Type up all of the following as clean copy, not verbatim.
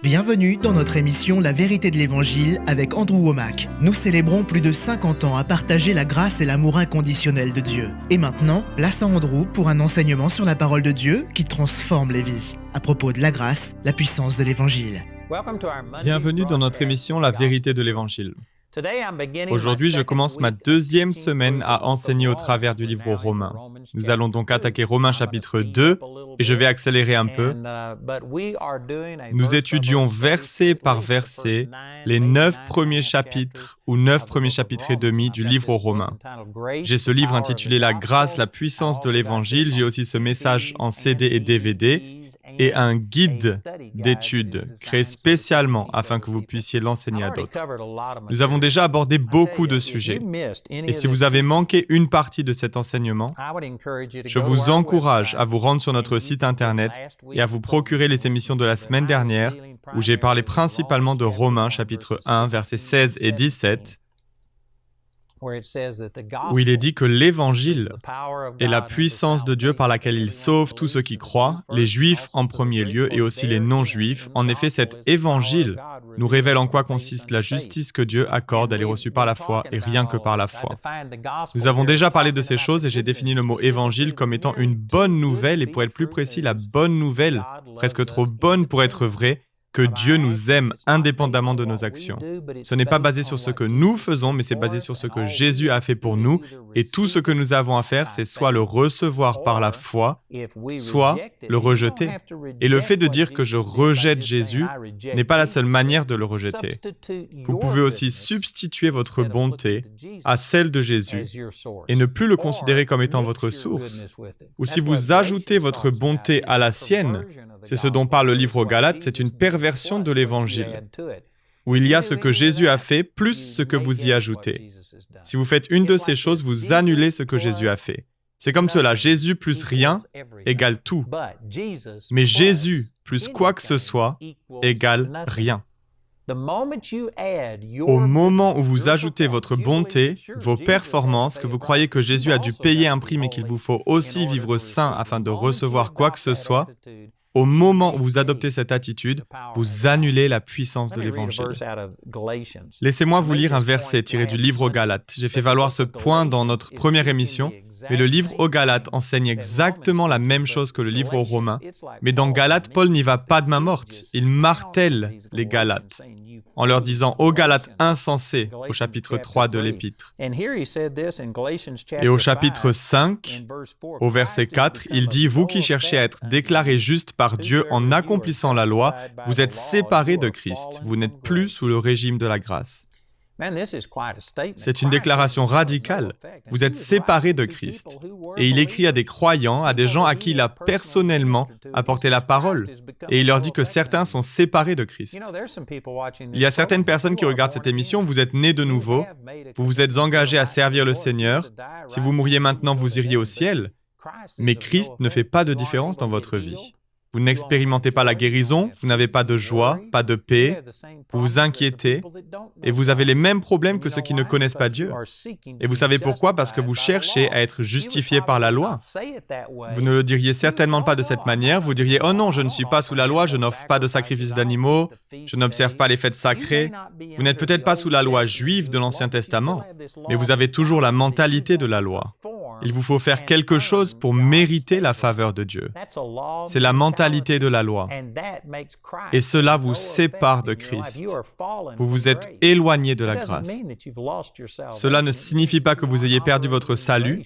Bienvenue dans notre émission La vérité de l'Évangile avec Andrew Wommack. Nous célébrons plus de 50 ans à partager la grâce et l'amour inconditionnel de Dieu. Et maintenant, place à Andrew pour un enseignement sur la parole de Dieu qui transforme les vies. À propos de la grâce, la puissance de l'Évangile. Bienvenue dans notre émission La vérité de l'Évangile. Aujourd'hui, je commence ma deuxième semaine à enseigner au travers du livre aux Romains. Nous allons donc attaquer Romains chapitre 2 et je vais accélérer un peu. Nous étudions verset par verset les 9 premiers chapitres ou 9 premiers chapitres et demi du livre aux Romains. J'ai ce livre intitulé La grâce, la puissance de l'Évangile. J'ai aussi ce message en CD et DVD et un guide d'études créé spécialement afin que vous puissiez l'enseigner à d'autres. Nous avons déjà abordé beaucoup de sujets. Et si vous avez manqué une partie de cet enseignement, je vous encourage à vous rendre sur notre site internet et à vous procurer les émissions de la semaine dernière où j'ai parlé principalement de Romains chapitre 1, versets 16 et 17, où il est dit que l'Évangile est la puissance de Dieu par laquelle il sauve tous ceux qui croient, les Juifs en premier lieu et aussi les non-Juifs. En effet, cet Évangile nous révèle en quoi consiste la justice que Dieu accorde. Elle est reçue par la foi et rien que par la foi. Nous avons déjà parlé de ces choses et j'ai défini le mot Évangile comme étant une bonne nouvelle et pour être plus précis, la bonne nouvelle, presque trop bonne pour être vraie, que Dieu nous aime indépendamment de nos actions. Ce n'est pas basé sur ce que nous faisons, mais c'est basé sur ce que Jésus a fait pour nous. Et tout ce que nous avons à faire, c'est soit le recevoir par la foi, soit le rejeter. Et le fait de dire que je rejette Jésus n'est pas la seule manière de le rejeter. Vous pouvez aussi substituer votre bonté à celle de Jésus et ne plus le considérer comme étant votre source. Ou si vous ajoutez votre bonté à la sienne, c'est ce dont parle le livre aux Galates, c'est une perversion de l'Évangile, où il y a ce que Jésus a fait plus ce que vous y ajoutez. Si vous faites une de ces choses, vous annulez ce que Jésus a fait. C'est comme cela, Jésus plus rien égale tout. Mais Jésus plus quoi que ce soit égale rien. Au moment où vous ajoutez votre bonté, vos performances, que vous croyez que Jésus a dû payer un prix mais qu'il vous faut aussi vivre saint afin de recevoir quoi que ce soit, au moment où vous adoptez cette attitude, vous annulez la puissance de l'Évangile. Laissez-moi vous lire un verset tiré du livre aux Galates. J'ai fait valoir ce point dans notre première émission, mais le livre aux Galates enseigne exactement la même chose que le livre aux Romains. Mais dans Galates, Paul n'y va pas de main morte. Il martèle les Galates en leur disant « Ô Galates insensés » au chapitre 3 de l'Épître. Et au chapitre 5, au verset 4, il dit « Vous qui cherchez à être déclarés justes par Dieu en accomplissant la loi, vous êtes séparés de Christ. Vous n'êtes plus sous le régime de la grâce. » C'est une déclaration radicale. Vous êtes séparés de Christ. Et il écrit à des croyants, à des gens à qui il a personnellement apporté la parole. Et il leur dit que certains sont séparés de Christ. Il y a certaines personnes qui regardent cette émission, vous êtes nés de nouveau, vous vous êtes engagés à servir le Seigneur. Si vous mouriez maintenant, vous iriez au ciel. Mais Christ ne fait pas de différence dans votre vie. Vous n'expérimentez pas la guérison, vous n'avez pas de joie, pas de paix, vous vous inquiétez, et vous avez les mêmes problèmes que ceux qui ne connaissent pas Dieu. Et vous savez pourquoi? Parce que vous cherchez à être justifié par la loi. Vous ne le diriez certainement pas de cette manière, vous diriez « Oh non, je ne suis pas sous la loi, je n'offre pas de sacrifices d'animaux, je n'observe pas les fêtes sacrées. » Vous n'êtes peut-être pas sous la loi juive de l'Ancien Testament, mais vous avez toujours la mentalité de la loi. Il vous faut faire quelque chose pour mériter la faveur de Dieu. C'est la mentalité de la loi. Et cela vous sépare de Christ. Vous vous êtes éloigné de la grâce. Cela ne signifie pas que vous ayez perdu votre salut,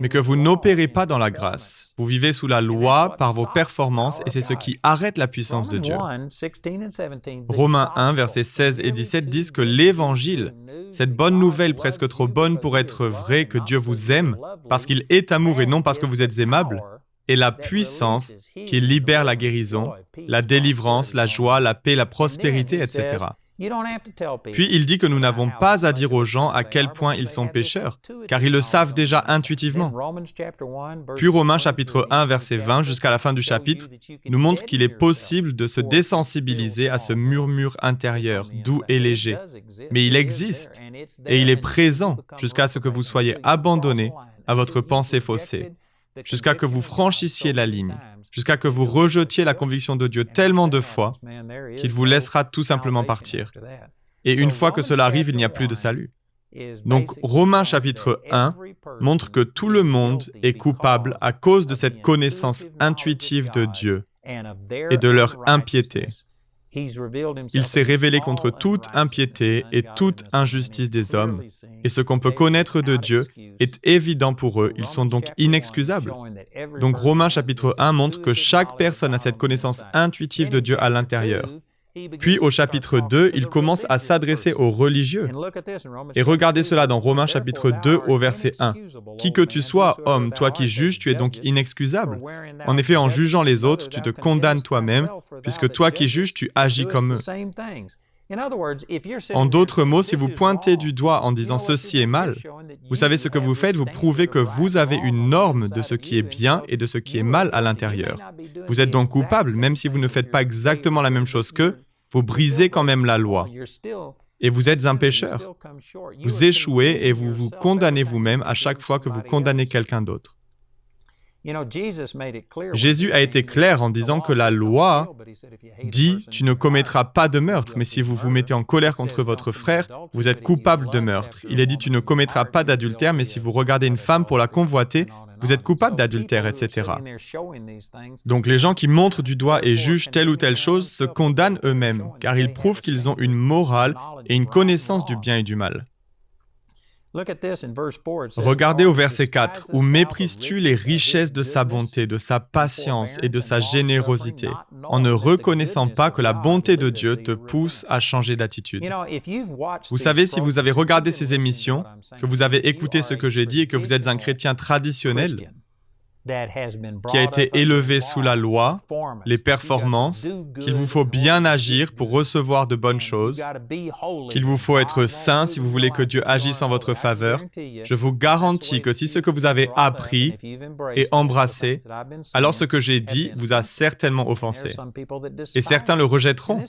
mais que vous n'opérez pas dans la grâce. Vous vivez sous la loi par vos performances et c'est ce qui arrête la puissance de Dieu. Romains 1, versets 16 et 17 disent que l'Évangile, cette bonne nouvelle presque trop bonne pour être vraie que Dieu vous aime, parce qu'il est amour et non parce que vous êtes aimable, est la puissance qui libère la guérison, la délivrance, la joie, la paix, la prospérité, etc. Puis il dit que nous n'avons pas à dire aux gens à quel point ils sont pécheurs, car ils le savent déjà intuitivement. Puis Romains chapitre 1, verset 20, jusqu'à la fin du chapitre, nous montre qu'il est possible de se désensibiliser à ce murmure intérieur, doux et léger. Mais il existe, et il est présent jusqu'à ce que vous soyez abandonnés à votre pensée faussée. jusqu'à que vous franchissiez la ligne, jusqu'à que vous rejetiez la conviction de Dieu tellement de fois qu'il vous laissera tout simplement partir. Et une fois que cela arrive, il n'y a plus de salut. Donc, Romains chapitre 1 montre que tout le monde est coupable à cause de cette connaissance intuitive de Dieu et de leur impiété. Il s'est révélé contre toute impiété et toute injustice des hommes, et ce qu'on peut connaître de Dieu est évident pour eux, ils sont donc inexcusables. Donc Romains chapitre 1 montre que chaque personne a cette connaissance intuitive de Dieu à l'intérieur. Puis au chapitre 2, il commence à s'adresser aux religieux. Et regardez cela dans Romains chapitre 2 au verset 1. « Qui que tu sois, homme, toi qui juges, tu es donc inexcusable. En effet, en jugeant les autres, tu te condamnes toi-même, puisque toi qui juges, tu agis comme eux. » En d'autres mots, si vous pointez du doigt en disant « ceci est mal », vous savez ce que vous faites, vous prouvez que vous avez une norme de ce qui est bien et de ce qui est mal à l'intérieur. Vous êtes donc coupable, même si vous ne faites pas exactement la même chose qu'eux, vous brisez quand même la loi. Et vous êtes un pécheur. Vous échouez et vous vous condamnez vous-même à chaque fois que vous condamnez quelqu'un d'autre. Jésus a été clair en disant que la loi dit « tu ne commettras pas de meurtre », mais si vous vous mettez en colère contre votre frère, vous êtes coupable de meurtre. Il est dit « tu ne commettras pas d'adultère », mais si vous regardez une femme pour la convoiter, vous êtes coupable d'adultère, etc. Donc les gens qui montrent du doigt et jugent telle ou telle chose se condamnent eux-mêmes, car ils prouvent qu'ils ont une morale et une connaissance du bien et du mal. Regardez au verset 4, « Où méprises-tu les richesses de sa bonté, de sa patience et de sa générosité, en ne reconnaissant pas que la bonté de Dieu te pousse à changer d'attitude. » Vous savez, si vous avez regardé ces émissions, que vous avez écouté ce que j'ai dit et que vous êtes un chrétien traditionnel, qui a été élevé sous la loi, les performances, qu'il vous faut bien agir pour recevoir de bonnes choses, qu'il vous faut être saint si vous voulez que Dieu agisse en votre faveur, je vous garantis que si ce que vous avez appris et embrassé, alors ce que j'ai dit vous a certainement offensé. Et certains le rejetteront.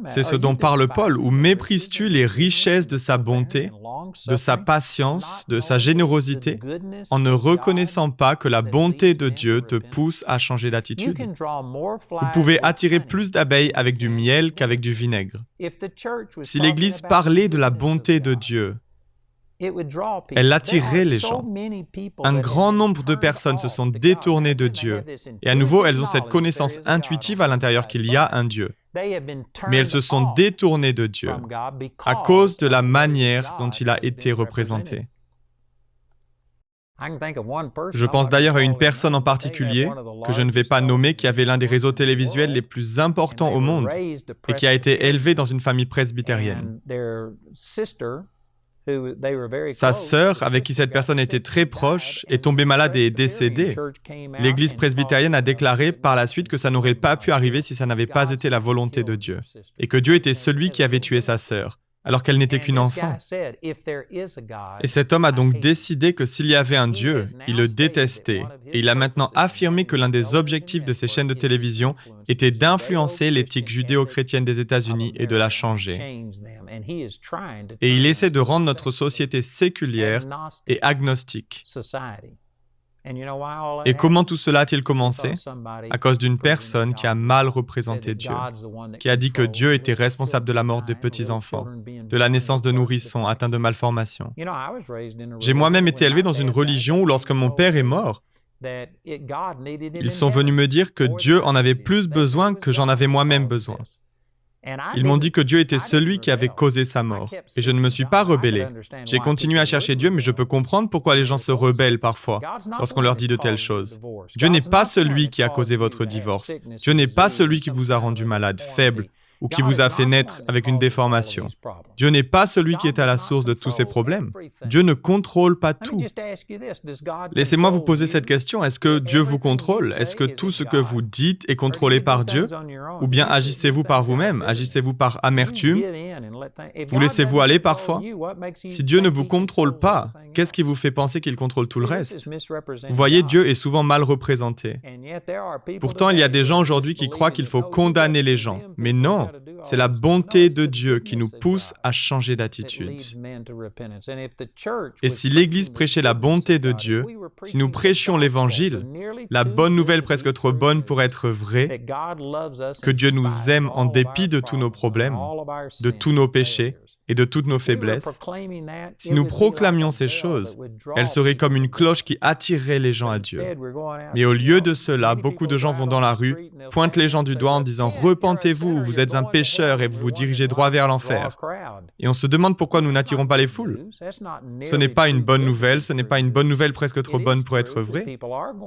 C'est ce dont parle Paul, où méprises-tu les richesses de sa bonté, de sa patience, de sa générosité, en ne reconnaissant pas que la bonté de Dieu te pousse à changer d'attitude. Vous pouvez attirer plus d'abeilles avec du miel qu'avec du vinaigre. Si l'Église parlait de la bonté de Dieu, elle attirerait les gens. Un grand nombre de personnes se sont détournées de Dieu. Et à nouveau, elles ont cette connaissance intuitive à l'intérieur qu'il y a un Dieu. Mais elles se sont détournées de Dieu à cause de la manière dont il a été représenté. Je pense d'ailleurs à une personne en particulier, que je ne vais pas nommer, qui avait l'un des réseaux télévisuels les plus importants au monde et qui a été élevée dans une famille presbytérienne. Sa sœur, avec qui cette personne était très proche, est tombée malade et est décédée. L'Église presbytérienne a déclaré par la suite que ça n'aurait pas pu arriver si ça n'avait pas été la volonté de Dieu, et que Dieu était celui qui avait tué sa sœur, alors qu'elle n'était qu'une enfant. Et cet homme a donc décidé que s'il y avait un Dieu, il le détestait, et il a maintenant affirmé que l'un des objectifs de ces chaînes de télévision était d'influencer l'éthique judéo-chrétienne des États-Unis et de la changer. Et il essaie de rendre notre société séculière et agnostique. Et comment tout cela a-t-il commencé? À cause d'une personne qui a mal représenté Dieu, qui a dit que Dieu était responsable de la mort des petits-enfants, de la naissance de nourrissons atteints de malformations. J'ai moi-même été élevé dans une religion où lorsque mon père est mort, ils sont venus me dire que Dieu en avait plus besoin que j'en avais moi-même besoin. Ils m'ont dit que Dieu était celui qui avait causé sa mort. Et je ne me suis pas rebellé. J'ai continué à chercher Dieu, mais je peux comprendre pourquoi les gens se rebellent parfois lorsqu'on leur dit de telles choses. Dieu n'est pas celui qui a causé votre divorce. Dieu n'est pas celui qui vous a rendu malade, faible, ou qui vous a fait naître avec une déformation. Dieu n'est pas celui qui est à la source de tous ces problèmes. Dieu ne contrôle pas tout. Laissez-moi vous poser cette question. Est-ce que Dieu vous contrôle? Est-ce que tout ce que vous dites est contrôlé par Dieu? Ou bien agissez-vous par vous-même? Agissez-vous par amertume? Vous laissez-vous aller parfois? Si Dieu ne vous contrôle pas, qu'est-ce qui vous fait penser qu'il contrôle tout le reste? Vous voyez, Dieu est souvent mal représenté. Pourtant, il y a des gens aujourd'hui qui croient qu'il faut condamner les gens. Mais non, C'est la bonté de Dieu qui nous pousse à changer d'attitude. Et si l'Église prêchait la bonté de Dieu, si nous prêchions l'Évangile, la bonne nouvelle presque trop bonne pour être vraie, que Dieu nous aime en dépit de tous nos problèmes, de tous nos péchés et de toutes nos faiblesses, si nous proclamions ces choses, elles seraient comme une cloche qui attirerait les gens à Dieu. Mais au lieu de cela, beaucoup de gens vont dans la rue, pointent les gens du doigt en disant « Repentez-vous, vous êtes un pécheur et vous vous dirigez droit vers l'enfer ». Et on se demande pourquoi nous n'attirons pas les foules. Ce n'est pas une bonne nouvelle, ce n'est pas une bonne nouvelle presque trop bonne pour être vraie.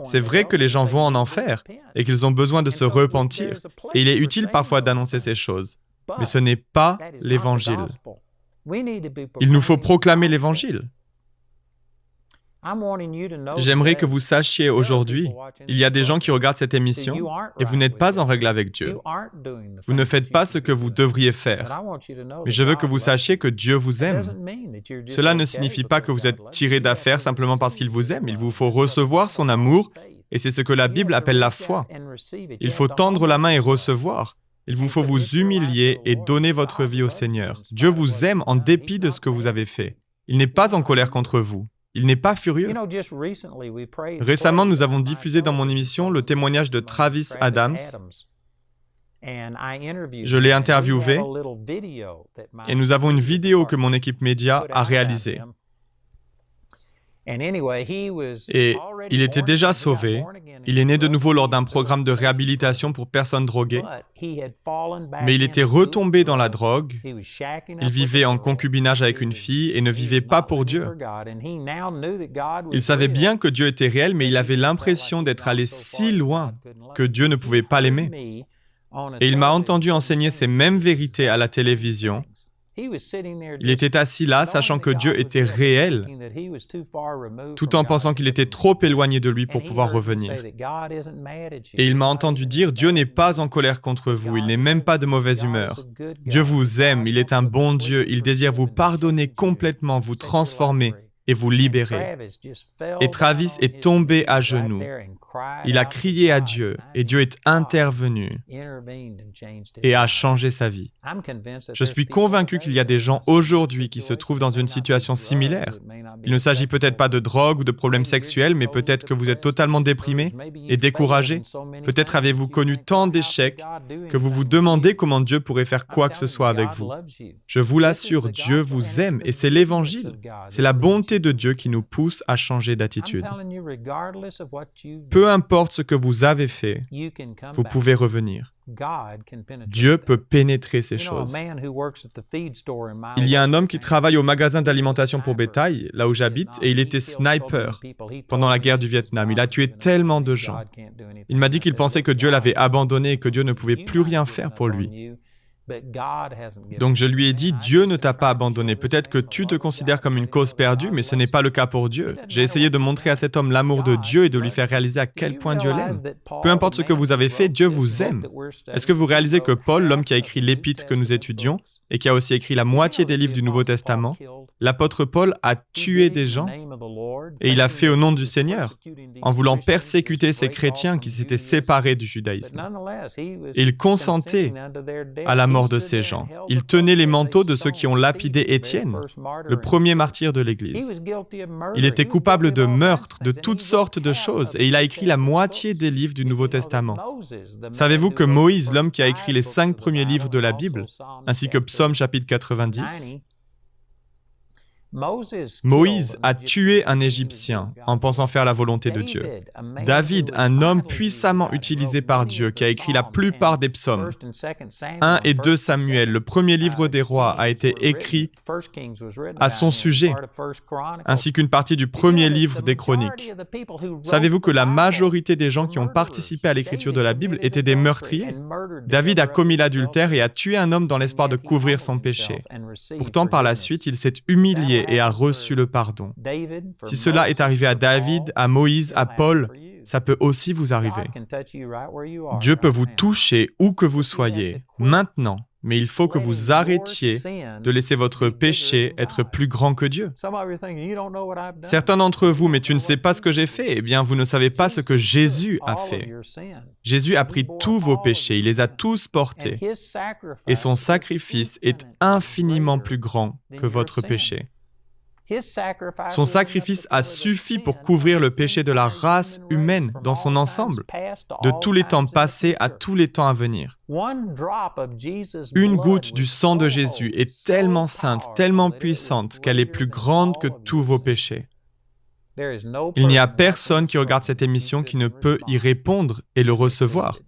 C'est vrai que les gens vont en enfer et qu'ils ont besoin de se repentir. Et il est utile parfois d'annoncer ces choses. Mais ce n'est pas l'Évangile. Il nous faut proclamer l'Évangile. J'aimerais que vous sachiez aujourd'hui, il y a des gens qui regardent cette émission et vous n'êtes pas en règle avec Dieu. Vous ne faites pas ce que vous devriez faire. Mais je veux que vous sachiez que Dieu vous aime. Cela ne signifie pas que vous êtes tiré d'affaire simplement parce qu'il vous aime. Il vous faut recevoir son amour et c'est ce que la Bible appelle la foi. Il faut tendre la main et recevoir. Il vous faut vous humilier et donner votre vie au Seigneur. Dieu vous aime en dépit de ce que vous avez fait. Il n'est pas en colère contre vous. Il n'est pas furieux. Récemment, nous avons diffusé dans mon émission le témoignage de Travis Adams. Je l'ai interviewé et nous avons une vidéo que mon équipe média a réalisée. Et il était déjà sauvé. Il est né de nouveau lors d'un programme de réhabilitation pour personnes droguées. Mais il était retombé dans la drogue. Il vivait en concubinage avec une fille et ne vivait pas pour Dieu. Il savait bien que Dieu était réel, mais il avait l'impression d'être allé si loin que Dieu ne pouvait pas l'aimer. Et il m'a entendu enseigner ces mêmes vérités à la télévision. Il était assis là, sachant que Dieu était réel, tout en pensant qu'il était trop éloigné de lui pour pouvoir revenir. Et il m'a entendu dire, Dieu n'est pas en colère contre vous, il n'est même pas de mauvaise humeur. Dieu vous aime, il est un bon Dieu, il désire vous pardonner complètement, vous transformer et vous libérer. Et Travis est tombé à genoux. Il a crié à Dieu et Dieu est intervenu et a changé sa vie. Je suis convaincu qu'il y a des gens aujourd'hui qui se trouvent dans une situation similaire. Il ne s'agit peut-être pas de drogue ou de problèmes sexuels, mais peut-être que vous êtes totalement déprimé et découragé. Peut-être avez-vous connu tant d'échecs que vous vous demandez comment Dieu pourrait faire quoi que ce soit avec vous. Je vous l'assure, Dieu vous aime et c'est l'Évangile. C'est la bonté de Dieu qui nous pousse à changer d'attitude. Peu importe ce que vous avez fait, vous pouvez revenir. Dieu peut pénétrer ces choses. Il y a un homme qui travaille au magasin d'alimentation pour bétail, là où j'habite, et il était sniper pendant la guerre du Vietnam. Il a tué tellement de gens. Il m'a dit qu'il pensait que Dieu l'avait abandonné et que Dieu ne pouvait plus rien faire pour lui. Donc je lui ai dit, Dieu ne t'a pas abandonné. Peut-être que tu te considères comme une cause perdue, mais ce n'est pas le cas pour Dieu. J'ai essayé de montrer à cet homme l'amour de Dieu et de lui faire réaliser à quel point Dieu l'aime. Peu importe ce que vous avez fait, Dieu vous aime. Est-ce que vous réalisez que Paul, l'homme qui a écrit l'épître que nous étudions, et qui a aussi écrit la moitié des livres du Nouveau Testament, l'apôtre Paul a tué des gens, et il a fait au nom du Seigneur, en voulant persécuter ces chrétiens qui s'étaient séparés du judaïsme. Et il consentait à la mort de ces gens. Il tenait les manteaux de ceux qui ont lapidé Étienne, le premier martyr de l'Église. Il était coupable de meurtre, de toutes sortes de choses, et il a écrit la moitié des livres du Nouveau Testament. Savez-vous que Moïse, l'homme qui a écrit les 5 premiers livres de la Bible, ainsi que Psaume chapitre 90, Moïse a tué un Égyptien en pensant faire la volonté de Dieu. David, un homme puissamment utilisé par Dieu, qui a écrit la plupart des psaumes. 1 et 2 Samuel, le premier livre des rois, a été écrit à son sujet, ainsi qu'une partie du premier livre des chroniques. Savez-vous que la majorité des gens qui ont participé à l'écriture de la Bible étaient des meurtriers? David a commis l'adultère et a tué un homme dans l'espoir de couvrir son péché. Pourtant, par la suite, il s'est humilié et a reçu le pardon. Si cela est arrivé à David, à Moïse, à Paul, ça peut aussi vous arriver. Dieu peut vous toucher où que vous soyez, maintenant, mais il faut que vous arrêtiez de laisser votre péché être plus grand que Dieu. Certains d'entre vous, mais tu ne sais pas ce que j'ai fait. Eh bien, vous ne savez pas ce que Jésus a fait. Jésus a pris tous vos péchés, il les a tous portés. Et son sacrifice est infiniment plus grand que votre péché. Son sacrifice a suffi pour couvrir le péché de la race humaine dans son ensemble, de tous les temps passés à tous les temps à venir. Une goutte du sang de Jésus est tellement sainte, tellement puissante, qu'elle est plus grande que tous vos péchés. Il n'y a personne qui regarde cette émission qui ne peut y répondre et le recevoir.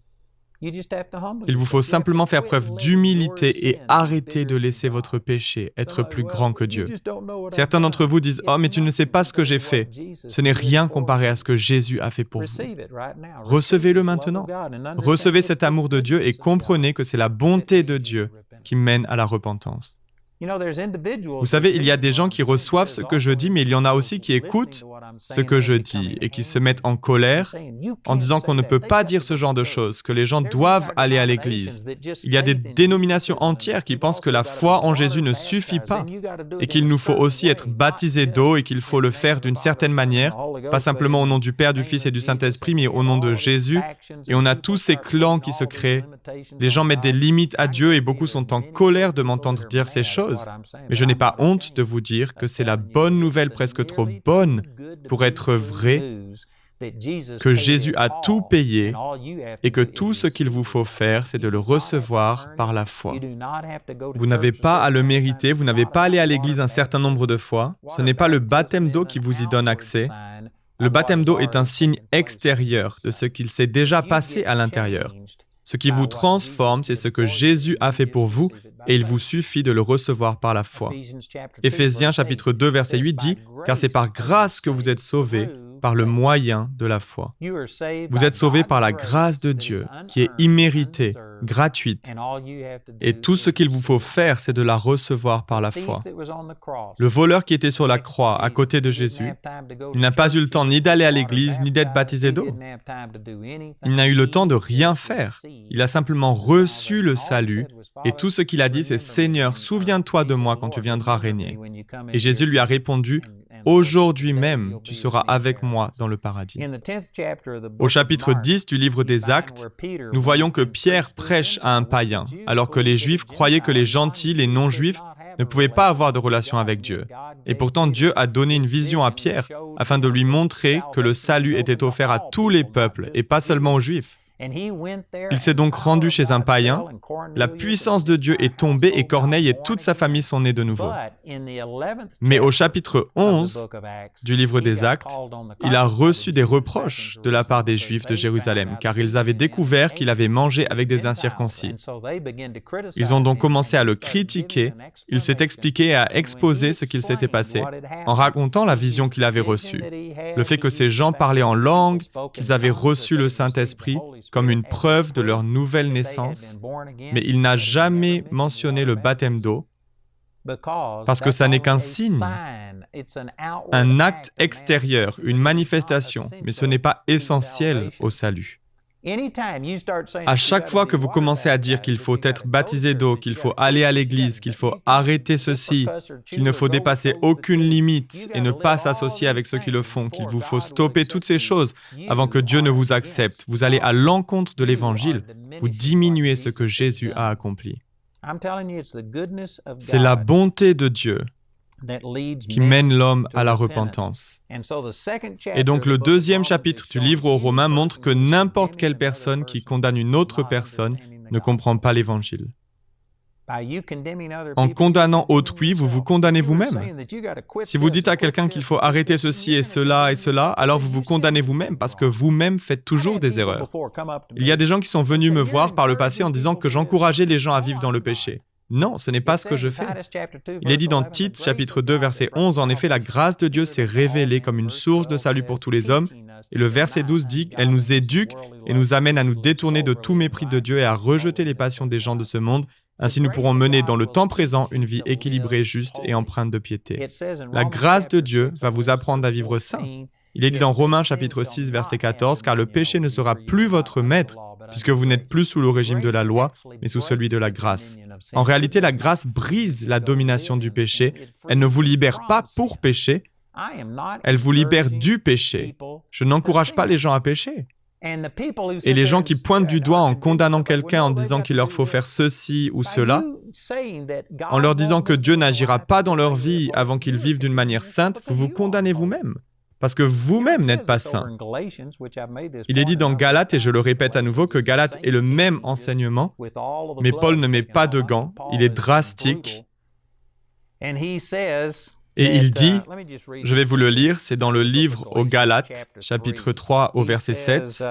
Il vous faut simplement faire preuve d'humilité et arrêter de laisser votre péché être plus grand que Dieu. Certains d'entre vous disent « Oh, mais tu ne sais pas ce que j'ai fait. » Ce n'est rien comparé à ce que Jésus a fait pour vous. Recevez-le maintenant. Recevez cet amour de Dieu et comprenez que c'est la bonté de Dieu qui mène à la repentance. Vous savez, il y a des gens qui reçoivent ce que je dis, mais il y en a aussi qui écoutent ce que je dis et qui se mettent en colère en disant qu'on ne peut pas dire ce genre de choses, que les gens doivent aller à l'église. Il y a des dénominations entières qui pensent que la foi en Jésus ne suffit pas et qu'il nous faut aussi être baptisés d'eau et qu'il faut le faire d'une certaine manière, pas simplement au nom du Père, du Fils et du Saint-Esprit, mais au nom de Jésus. Et on a tous ces clans qui se créent. Les gens mettent des limites à Dieu et beaucoup sont en colère de m'entendre dire ces choses. Mais je n'ai pas honte de vous dire que c'est la bonne nouvelle presque trop bonne pour être vraie, que Jésus a tout payé et que tout ce qu'il vous faut faire, c'est de le recevoir par la foi. Vous n'avez pas à le mériter, vous n'avez pas à aller à l'église un certain nombre de fois. Ce n'est pas le baptême d'eau qui vous y donne accès. Le baptême d'eau est un signe extérieur de ce qu'il s'est déjà passé à l'intérieur. Ce qui vous transforme, c'est ce que Jésus a fait pour vous et il vous suffit de le recevoir par la foi. Éphésiens chapitre 2, verset 8 dit « Car c'est par grâce que vous êtes sauvés, par le moyen de la foi. » Vous êtes sauvés par la grâce de Dieu, qui est imméritée, gratuite. Et tout ce qu'il vous faut faire, c'est de la recevoir par la foi. Le voleur qui était sur la croix, à côté de Jésus, il n'a pas eu le temps ni d'aller à l'église, ni d'être baptisé d'eau. Il n'a eu le temps de rien faire. Il a simplement reçu le salut, et tout ce qu'il a dit, c'est « Seigneur, souviens-toi de moi quand tu viendras régner. » Et Jésus lui a répondu « Aujourd'hui même, tu seras avec moi dans le paradis. » Au chapitre 10 du livre des Actes, nous voyons que Pierre prêche à un païen, alors que les Juifs croyaient que les gentils, les non-Juifs, ne pouvaient pas avoir de relation avec Dieu. Et pourtant, Dieu a donné une vision à Pierre afin de lui montrer que le salut était offert à tous les peuples et pas seulement aux Juifs. Il s'est donc rendu chez un païen, la puissance de Dieu est tombée et Corneille et toute sa famille sont nés de nouveau. Mais au chapitre 11 du livre des Actes, il a reçu des reproches de la part des Juifs de Jérusalem, car ils avaient découvert qu'il avait mangé avec des incirconcis. Ils ont donc commencé à le critiquer, il s'est expliqué et a exposé ce qu'il s'était passé, en racontant la vision qu'il avait reçue, le fait que ces gens parlaient en langue, qu'ils avaient reçu le Saint-Esprit, comme une preuve de leur nouvelle naissance, mais il n'a jamais mentionné le baptême d'eau, parce que ça n'est qu'un signe, un acte extérieur, une manifestation, mais ce n'est pas essentiel au salut. À chaque fois que vous commencez à dire qu'il faut être baptisé d'eau, qu'il faut aller à l'église, qu'il faut arrêter ceci, qu'il ne faut dépasser aucune limite et ne pas s'associer avec ceux qui le font, qu'il vous faut stopper toutes ces choses avant que Dieu ne vous accepte, vous allez à l'encontre de l'Évangile, vous diminuez ce que Jésus a accompli. C'est la bonté de Dieu qui mène l'homme à la repentance. Et donc le deuxième chapitre du livre aux Romains montre que n'importe quelle personne qui condamne une autre personne ne comprend pas l'Évangile. En condamnant autrui, vous vous condamnez vous-même. Si vous dites à quelqu'un qu'il faut arrêter ceci et cela, alors vous vous condamnez vous-même parce que vous-même faites toujours des erreurs. Il y a des gens qui sont venus me voir par le passé en disant que j'encourageais les gens à vivre dans le péché. Non, ce n'est pas ce que je fais. Il est dit dans Tite, chapitre 2, verset 11, « En effet, la grâce de Dieu s'est révélée comme une source de salut pour tous les hommes. » Et le verset 12 dit, « Elle nous éduque et nous amène à nous détourner de tout mépris de Dieu et à rejeter les passions des gens de ce monde. Ainsi, nous pourrons mener dans le temps présent une vie équilibrée, juste et empreinte de piété. » La grâce de Dieu va vous apprendre à vivre saint. Il est dit dans Romains, chapitre 6, verset 14, « Car le péché ne sera plus votre maître, puisque vous n'êtes plus sous le régime de la loi, mais sous celui de la grâce. En réalité, la grâce brise la domination du péché. Elle ne vous libère pas pour pécher, elle vous libère du péché. Je n'encourage pas les gens à pécher. Et les gens qui pointent du doigt en condamnant quelqu'un en disant qu'il leur faut faire ceci ou cela, en leur disant que Dieu n'agira pas dans leur vie avant qu'ils vivent d'une manière sainte, vous vous condamnez vous-même, parce que vous-même n'êtes pas saint. Il est dit dans Galates, et je le répète à nouveau, que Galates est le même enseignement, mais Paul ne met pas de gants, il est drastique. Et il dit, je vais vous le lire, c'est dans le livre aux Galates, chapitre 3 au verset 7,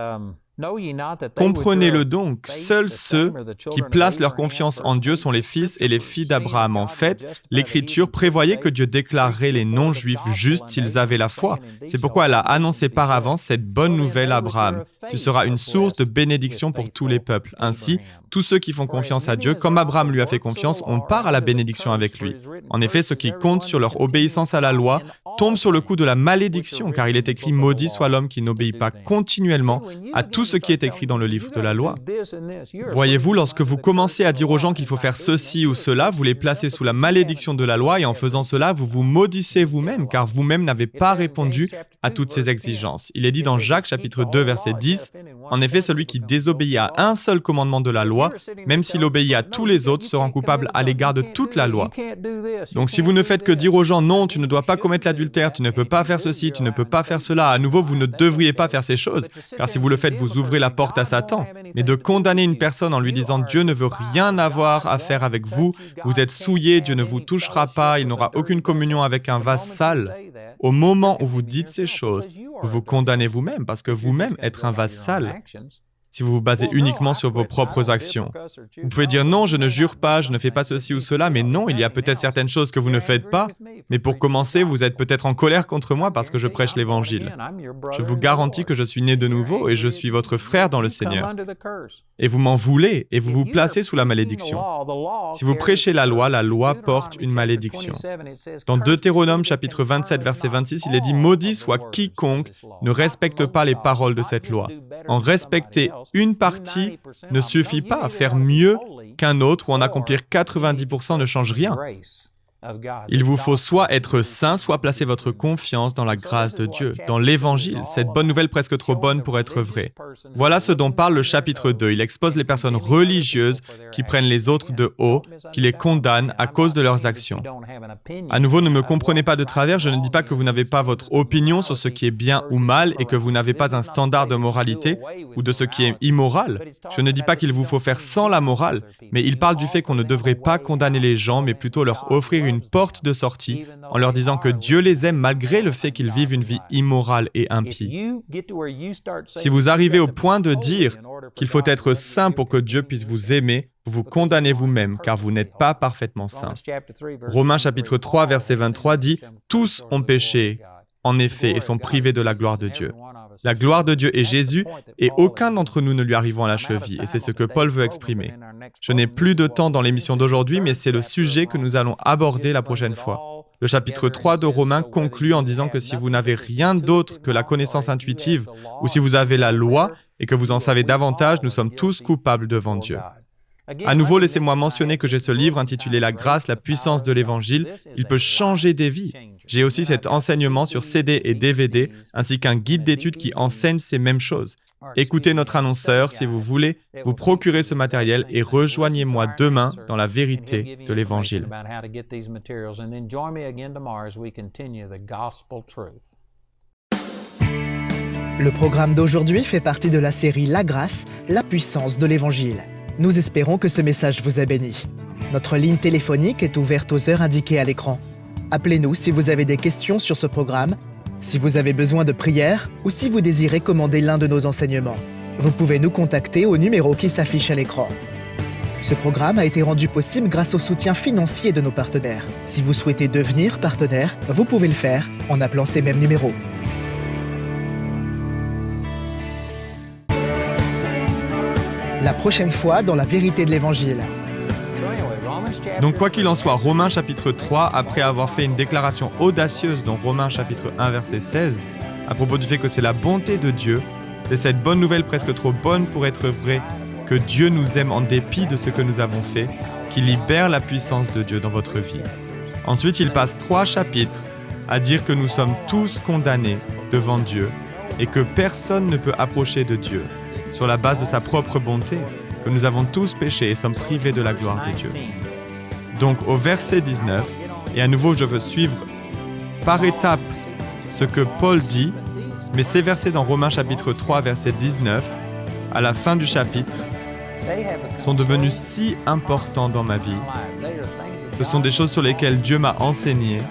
« Comprenez-le donc, seuls ceux qui placent leur confiance en Dieu sont les fils et les filles d'Abraham. En fait, l'Écriture prévoyait que Dieu déclarerait les non-juifs justes s'ils avaient la foi. C'est pourquoi elle a annoncé par avance cette bonne nouvelle à Abraham. Tu seras une source de bénédiction pour tous les peuples. Ainsi, tous ceux qui font confiance à Dieu, comme Abraham lui a fait confiance, on part à la bénédiction avec lui. En effet, ceux qui comptent sur leur obéissance à la loi tombent sur le coup de la malédiction, car il est écrit « Maudit soit l'homme qui n'obéit pas continuellement à tout ce qui est écrit dans le livre de la loi. » Voyez-vous, lorsque vous commencez à dire aux gens qu'il faut faire ceci ou cela, vous les placez sous la malédiction de la loi et en faisant cela, vous vous maudissez vous-même, car vous-même n'avez pas répondu à toutes ces exigences. Il est dit dans Jacques chapitre 2 verset 10, « En effet, celui qui désobéit à un seul commandement de la loi, même s'il obéit à tous les autres, se rend coupable à l'égard de toute la loi. » Donc si vous ne faites que dire aux gens « Non, tu ne dois pas commettre l'adultère, tu ne peux pas faire ceci, tu ne peux pas faire cela », à nouveau, vous ne devriez pas faire ces choses, car si vous le faites, vous ouvrez la porte à Satan. Mais de condamner une personne en lui disant « Dieu ne veut rien avoir à faire avec vous, vous êtes souillés, Dieu ne vous touchera pas, il n'aura aucune communion avec un vase sale », au moment où vous dites ces choses, vous vous condamnez vous-même parce que vous-même êtes un vase sale. Si vous vous basez uniquement sur vos propres actions. Vous pouvez dire « Non, je ne jure pas, je ne fais pas ceci ou cela », mais non, il y a peut-être certaines choses que vous ne faites pas, mais pour commencer, vous êtes peut-être en colère contre moi parce que je prêche l'Évangile. Je vous garantis que je suis né de nouveau et je suis votre frère dans le Seigneur. Et vous m'en voulez et vous vous placez sous la malédiction. Si vous prêchez la loi porte une malédiction. Dans Deutéronome chapitre 27, verset 26, il est dit « Maudit soit quiconque ne respecte pas les paroles de cette loi. » En respecter une partie ne suffit pas à faire mieux qu'un autre ou en accomplir 90% ne change rien. Il vous faut soit être saint, soit placer votre confiance dans la grâce de Dieu, dans l'Évangile, cette bonne nouvelle presque trop bonne pour être vraie. Voilà ce dont parle le chapitre 2. Il expose les personnes religieuses qui prennent les autres de haut, qui les condamnent à cause de leurs actions. À nouveau, ne me comprenez pas de travers, je ne dis pas que vous n'avez pas votre opinion sur ce qui est bien ou mal et que vous n'avez pas un standard de moralité ou de ce qui est immoral. Je ne dis pas qu'il vous faut faire sans la morale, mais il parle du fait qu'on ne devrait pas condamner les gens, mais plutôt leur offrir une porte de sortie en leur disant que Dieu les aime malgré le fait qu'ils vivent une vie immorale et impie. Si vous arrivez au point de dire qu'il faut être saint pour que Dieu puisse vous aimer, vous vous condamnez vous-même car vous n'êtes pas parfaitement saint. Romains chapitre 3 verset 23 dit « Tous ont péché, en effet, et sont privés de la gloire de Dieu. » La gloire de Dieu est Jésus, et aucun d'entre nous ne lui arrivons à la cheville, et c'est ce que Paul veut exprimer. Je n'ai plus de temps dans l'émission d'aujourd'hui, mais c'est le sujet que nous allons aborder la prochaine fois. Le chapitre 3 de Romains conclut en disant que si vous n'avez rien d'autre que la connaissance intuitive, ou si vous avez la loi et que vous en savez davantage, nous sommes tous coupables devant Dieu. À nouveau, laissez-moi mentionner que j'ai ce livre intitulé « La grâce, la puissance de l'Évangile ». Il peut changer des vies. J'ai aussi cet enseignement sur CD et DVD, ainsi qu'un guide d'études qui enseigne ces mêmes choses. Écoutez notre annonceur si vous voulez vous procurer ce matériel et rejoignez-moi demain dans la vérité de l'Évangile. Le programme d'aujourd'hui fait partie de la série La grâce, la puissance de l'Évangile. Nous espérons que ce message vous a béni. Notre ligne téléphonique est ouverte aux heures indiquées à l'écran. Appelez-nous si vous avez des questions sur ce programme, si vous avez besoin de prière ou si vous désirez commander l'un de nos enseignements. Vous pouvez nous contacter au numéro qui s'affiche à l'écran. Ce programme a été rendu possible grâce au soutien financier de nos partenaires. Si vous souhaitez devenir partenaire, vous pouvez le faire en appelant ces mêmes numéros. La prochaine fois dans la vérité de l'Évangile. Donc quoi qu'il en soit, Romains chapitre 3, après avoir fait une déclaration audacieuse dans Romains chapitre 1 verset 16, à propos du fait que c'est la bonté de Dieu C'est cette bonne nouvelle presque trop bonne pour être vraie, que Dieu nous aime en dépit de ce que nous avons fait, qui libère la puissance de Dieu dans votre vie. Ensuite, il passe 3 chapitres à dire que nous sommes tous condamnés devant Dieu et que personne ne peut approcher de Dieu sur la base de sa propre bonté, que nous avons tous péché et sommes privés de la gloire de Dieu. Donc au verset 19, et à nouveau je veux suivre par étapes ce que Paul dit, mais ces versets dans Romains chapitre 3, verset 19, à la fin du chapitre, sont devenus si importants dans ma vie. Ce sont des choses sur lesquelles Dieu m'a enseigné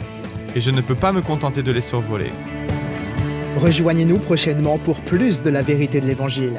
et je ne peux pas me contenter de les survoler. Rejoignez-nous prochainement pour plus de la vérité de l'Évangile.